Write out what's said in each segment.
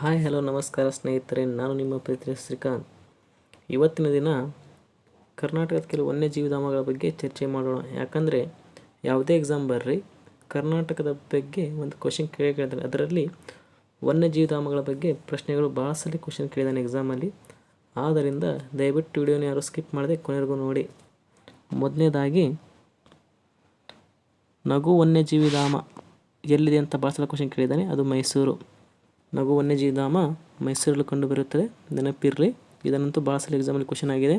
Hi hello ನಮಸ್ಕಾರ ಸ್ನೇಹಿತರೆ, ನಾನು ನಿಮ್ಮ ಪ್ರೀತಿಯ ಶ್ರೀಕಾಂತ್. ಇವತ್ತಿನ ದಿನ ಕರ್ನಾಟಕದ ಕೆಲವು ವನ್ಯಜೀವಿಧಾಮಗಳ ಬಗ್ಗೆ ಚರ್ಚೆ ಮಾಡೋಣ. ಯಾಕಂದರೆ ಯಾವುದೇ ಎಕ್ಸಾಮ್ ಬರ್ರಿ, ಕರ್ನಾಟಕದ ಬಗ್ಗೆ ಒಂದು ಕ್ವಶನ್ ಕೇಳಿದ್ದಾನೆ. ಅದರಲ್ಲಿ ವನ್ಯಜೀವಿಧಾಮಗಳ ಬಗ್ಗೆ ಪ್ರಶ್ನೆಗಳು ಭಾಳ ಸಲ ಕ್ವಶನ್ ಕೇಳಿದ್ದಾನೆ ಎಕ್ಸಾಮಲ್ಲಿ. ಆದ್ದರಿಂದ ದಯವಿಟ್ಟು ವಿಡಿಯೋನ ಯಾರು ಸ್ಕಿಪ್ ಮಾಡದೆ ಕೊನೆವರೆಗೂ ನೋಡಿ. ಮೊದಲನೇದಾಗಿ, ನಗು ವನ್ಯಜೀವಿಧಾಮ ಎಲ್ಲಿದೆ ಅಂತ ಭಾಳ ಸಲ ಕ್ವಶನ್ ಕೇಳಿದ್ದಾನೆ. ಅದು ಮೈಸೂರು. ನಗು ವನ್ಯಜೀವಿಧಾಮ ಮೈಸೂರಲ್ಲಿ ಕಂಡುಬರುತ್ತದೆ, ನೆನಪಿರಲಿ. ಇದನ್ನಂತೂ ಭಾಳ ಸಲ ಎಕ್ಸಾಮಲ್ಲಿ ಕ್ವಶನ್ ಆಗಿದೆ.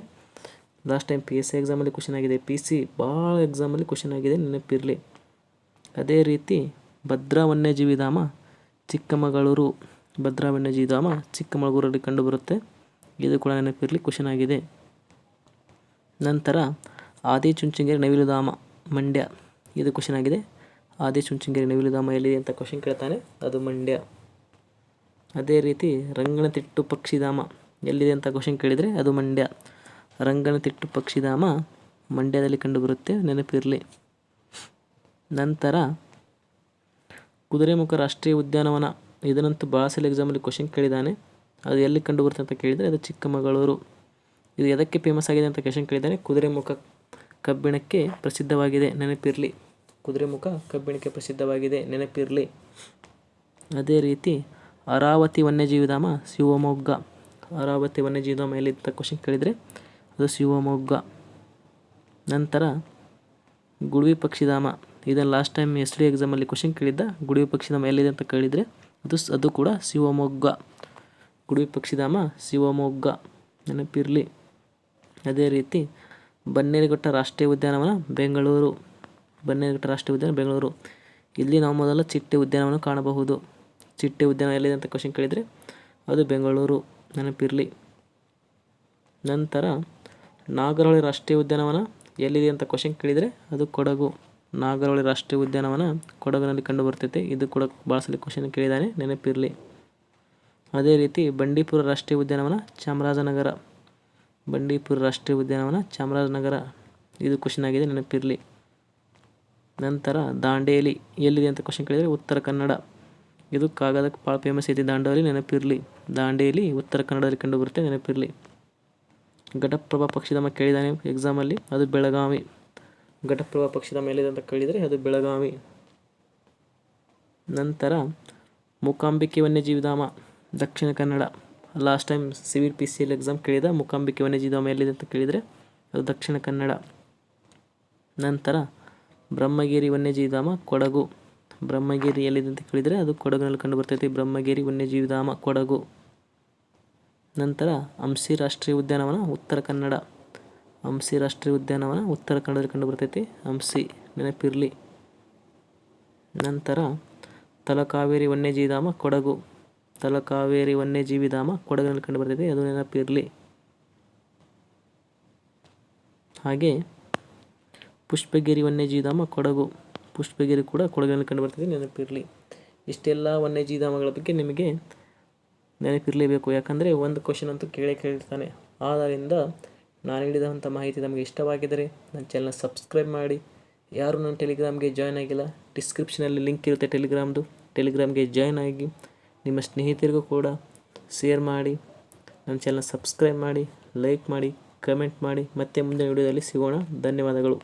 ಲಾಸ್ಟ್ ಟೈಮ್ PSI ಎಕ್ಸಾಮಲ್ಲಿ ಕ್ವಶನ್ ಆಗಿದೆ, PC ಭಾಳ ಎಕ್ಸಾಮಲ್ಲಿ ಕ್ವಶನ್ ಆಗಿದೆ, ನೆನಪಿರಲಿ. ಅದೇ ರೀತಿ ಭದ್ರಾ ವನ್ಯಜೀವಿಧಾಮ ಚಿಕ್ಕಮಗಳೂರು. ಭದ್ರಾ ವನ್ಯಜೀವಿಧಾಮ ಚಿಕ್ಕಮಗಳೂರಲ್ಲಿ ಕಂಡುಬರುತ್ತೆ. ಇದು ಕೂಡ ನೆನಪಿರಲಿ, ಕ್ವಶನ್ ಆಗಿದೆ. ನಂತರ ಆದಿಚುಂಚನಗಿರಿ ನವಿಲುಧಾಮ ಮಂಡ್ಯ. ಇದು ಕ್ವಶನ್ ಆಗಿದೆ. ಆದಿಚುಂಚನಗಿರಿ ನವಿಲುಧಾಮ ಎಲ್ಲಿದೆ ಅಂತ ಕ್ವಶನ್ ಕೇಳ್ತಾನೆ, ಅದು ಮಂಡ್ಯ. ಅದೇ ರೀತಿ ರಂಗನತಿಟ್ಟು ಪಕ್ಷಿಧಾಮ ಎಲ್ಲಿದೆ ಅಂತ ಕ್ವಶನ್ ಕೇಳಿದರೆ ಅದು ಮಂಡ್ಯ. ರಂಗನತಿಟ್ಟು ಪಕ್ಷಿಧಾಮ ಮಂಡ್ಯದಲ್ಲಿ ಕಂಡುಬರುತ್ತೆ, ನೆನಪಿರಲಿ. ನಂತರ ಕುದುರೆಮುಖ ರಾಷ್ಟ್ರೀಯ ಉದ್ಯಾನವನ. ಇದನ್ನಂತೂ ಭಾಳ ಸಲ ಎಕ್ಸಾಮಲ್ಲಿ ಕ್ವಶನ್ ಕೇಳಿದ್ದಾನೆ. ಅದು ಎಲ್ಲಿ ಕಂಡುಬರುತ್ತೆ ಅಂತ ಕೇಳಿದರೆ ಅದು ಚಿಕ್ಕಮಗಳೂರು. ಇದು ಎದಕ್ಕೆ ಫೇಮಸ್ ಆಗಿದೆ ಅಂತ ಕ್ವಶನ್ ಕೇಳಿದ್ದಾನೆ. ಕುದುರೆಮುಖ ಕಬ್ಬಿಣಕ್ಕೆ ಪ್ರಸಿದ್ಧವಾಗಿದೆ, ನೆನಪಿರಲಿ. ಕುದುರೆಮುಖ ಕಬ್ಬಿಣಕ್ಕೆ ಪ್ರಸಿದ್ಧವಾಗಿದೆ, ನೆನಪಿರಲಿ. ಅದೇ ರೀತಿ ಅರಾವತಿ ವನ್ಯಜೀವಿಧಾಮ ಶಿವಮೊಗ್ಗ. ಅರಾವತಿ ವನ್ಯಜೀವಿಧಾಮ ಎಲ್ಲಿ ಅಂತ ಕ್ವಶನ್ ಕೇಳಿದರೆ ಅದು ಶಿವಮೊಗ್ಗ. ನಂತರ ಗುಡುವಿ ಪಕ್ಷಿಧಾಮ. ಇದನ್ನು ಲಾಸ್ಟ್ ಟೈಮ್ SSLC ಎಕ್ಸಾಮಲ್ಲಿ ಕ್ವಶನ್ ಕೇಳಿದ್ದ. ಗುಡುವಿ ಪಕ್ಷಿಧಾಮ ಎಲ್ಲಿದೆ ಅಂತ ಕೇಳಿದರೆ ಅದು ಕೂಡ ಶಿವಮೊಗ್ಗ. ಗುಡುವಿ ಪಕ್ಷಿಧಾಮ ಶಿವಮೊಗ್ಗ, ನೆನಪಿರಲಿ. ಅದೇ ರೀತಿ ಬನ್ನೇರುಘಟ್ಟ ರಾಷ್ಟ್ರೀಯ ಉದ್ಯಾನವನ ಬೆಂಗಳೂರು. ಬನ್ನೇರುಘಟ್ಟ ರಾಷ್ಟ್ರೀಯ ಉದ್ಯಾನ ಬೆಂಗಳೂರು. ಇಲ್ಲಿ ನಾವು ಮೊದಲ ಚಿಟ್ಟೆ ಉದ್ಯಾನವನ ಕಾಣಬಹುದು. ಚಿಟ್ಟೆ ಉದ್ಯಾನ ಎಲ್ಲಿದೆ ಅಂತ ಕ್ವಶನ್ ಕೇಳಿದರೆ ಅದು ಬೆಂಗಳೂರು, ನೆನಪಿರಲಿ. ನಂತರ ನಾಗರಹೊಳೆ ರಾಷ್ಟ್ರೀಯ ಉದ್ಯಾನವನ ಎಲ್ಲಿದೆ ಅಂತ ಕ್ವಶನ್ ಕೇಳಿದರೆ ಅದು ಕೊಡಗು. ನಾಗರಹೊಳೆ ರಾಷ್ಟ್ರೀಯ ಉದ್ಯಾನವನ ಕೊಡಗಿನಲ್ಲಿ ಕಂಡುಬರ್ತೈತೆ. ಇದು ಕೂಡ ಭಾಳ ಸಲ ಕ್ವಶನ್ ಕೇಳಿದ್ದಾನೆ, ನೆನಪಿರಲಿ. ಅದೇ ರೀತಿ ಬಂಡೀಪುರ ರಾಷ್ಟ್ರೀಯ ಉದ್ಯಾನವನ ಚಾಮರಾಜನಗರ. ಬಂಡೀಪುರ ರಾಷ್ಟ್ರೀಯ ಉದ್ಯಾನವನ ಚಾಮರಾಜನಗರ. ಇದು ಕ್ವಶನ್ ಆಗಿದೆ, ನೆನಪಿರಲಿ. ನಂತರ ದಾಂಡೇಲಿ ಎಲ್ಲಿದೆ ಅಂತ ಕ್ವಶನ್ ಕೇಳಿದರೆ ಉತ್ತರ ಕನ್ನಡ. ಇದು ಕಾಗದಕ್ಕೆ ಭಾಳ ಫೇಮಸ್ ಐತಿ ದಾಂಡೇಲಿ, ನೆನಪಿರಲಿ. ದಾಂಡೇಲಿ ಉತ್ತರ ಕನ್ನಡದಲ್ಲಿ ಕಂಡುಬರುತ್ತೆ, ನೆನಪಿರಲಿ. ಘಟಪ್ರಭಾ ಪಕ್ಷಿಧಾಮ ಕೇಳಿದ್ದಾನೆ ಎಕ್ಸಾಮಲ್ಲಿ, ಅದು ಬೆಳಗಾವಿ. ಘಟಪ್ರಭಾ ಪಕ್ಷಿಧಾಮ ಎಲ್ಲಿದೆ ಅಂತ ಕೇಳಿದರೆ ಅದು ಬೆಳಗಾವಿ. ನಂತರ Mookambike ವನ್ಯಜೀವಿಧಾಮ Dakshina Kannada. Last time civil PCL exam ಕೇಳಿದ. ಮೂಕಾಂಬಿಕೆ ವನ್ಯಜೀವಿಧಾಮ ಎಲ್ಲಿದೆ ಅಂತ ಕೇಳಿದರೆ ಅದು ದಕ್ಷಿಣ ಕನ್ನಡ. ನಂತರ ಬ್ರಹ್ಮಗಿರಿ ವನ್ಯಜೀವಿಧಾಮ ಕೊಡಗು. ಬ್ರಹ್ಮಗಿರಿ ಎಲ್ಲಿದೆ ಅಂತ ಕೇಳಿದರೆ ಅದು ಕೊಡಗಿನಲ್ಲಿ ಕಂಡುಬರ್ತೈತಿ. ಬ್ರಹ್ಮಗಿರಿ ವನ್ಯಜೀವಿಧಾಮ ಕೊಡಗು. ನಂತರ ಅಂಶಿ ರಾಷ್ಟ್ರೀಯ ಉದ್ಯಾನವನ ಉತ್ತರ ಕನ್ನಡ. ಅಂಶಿ ರಾಷ್ಟ್ರೀಯ ಉದ್ಯಾನವನ ಉತ್ತರ ಕನ್ನಡದಲ್ಲಿ ಕಂಡುಬರ್ತೈತಿ, ಅಂಶಿ, ನೆನಪಿರಲಿ. ನಂತರ ತಲಕಾವೇರಿ ವನ್ಯಜೀವಿಧಾಮ ಕೊಡಗು. ತಲಕಾವೇರಿ ವನ್ಯಜೀವಿಧಾಮ ಕೊಡಗಿನಲ್ಲಿ ಕಂಡುಬರ್ತೈತಿ, ಅದು ನೆನಪಿರಲಿ. ಹಾಗೆ ಪುಷ್ಪಗಿರಿ ವನ್ಯಜೀವಿಧಾಮ ಕೊಡಗು. ಪುಷ್ಪಗಿರಿ ಕೂಡ ಕೊಡಗಿನಲ್ಲಿ ಕಂಡುಬರ್ತದೆ, ನೆನಪಿರಲಿ. ಇಷ್ಟೆಲ್ಲ ವನ್ಯಜೀವಿಧಾಮಗಳ ಬಗ್ಗೆ ನಿಮಗೆ ನೆನಪಿರಲೇಬೇಕು. ಯಾಕಂದರೆ ಒಂದು ಕ್ವಶನ್ ಅಂತೂ ಕೇಳಿರ್ತಾನೆ. ಆದ್ದರಿಂದ ನಾನು ನೀಡಿದಂಥ ಮಾಹಿತಿ ನಮಗೆ ಇಷ್ಟವಾಗಿದ್ದರೆ ನನ್ನ ಚಾನಲ್ನ ಸಬ್ಸ್ಕ್ರೈಬ್ ಮಾಡಿ. ಯಾರು ನನ್ನ ಟೆಲಿಗ್ರಾಮ್ಗೆ ಜಾಯ್ನ್ ಆಗಿಲ್ಲ, ಡಿಸ್ಕ್ರಿಪ್ಷನಲ್ಲಿ ಲಿಂಕ್ ಇರುತ್ತೆ ಟೆಲಿಗ್ರಾಮ್ದು. ಟೆಲಿಗ್ರಾಮ್ಗೆ ಜಾಯ್ನ್ ಆಗಿ ನಿಮ್ಮ ಸ್ನೇಹಿತರಿಗೂ ಕೂಡ ಶೇರ್ ಮಾಡಿ. ನನ್ನ ಚಾನಲ್ನ ಸಬ್ಸ್ಕ್ರೈಬ್ ಮಾಡಿ, ಲೈಕ್ ಮಾಡಿ, ಕಮೆಂಟ್ ಮಾಡಿ. ಮತ್ತೆ ಮುಂದಿನ ವಿಡಿಯೋದಲ್ಲಿ ಸಿಗೋಣ. ಧನ್ಯವಾದಗಳು.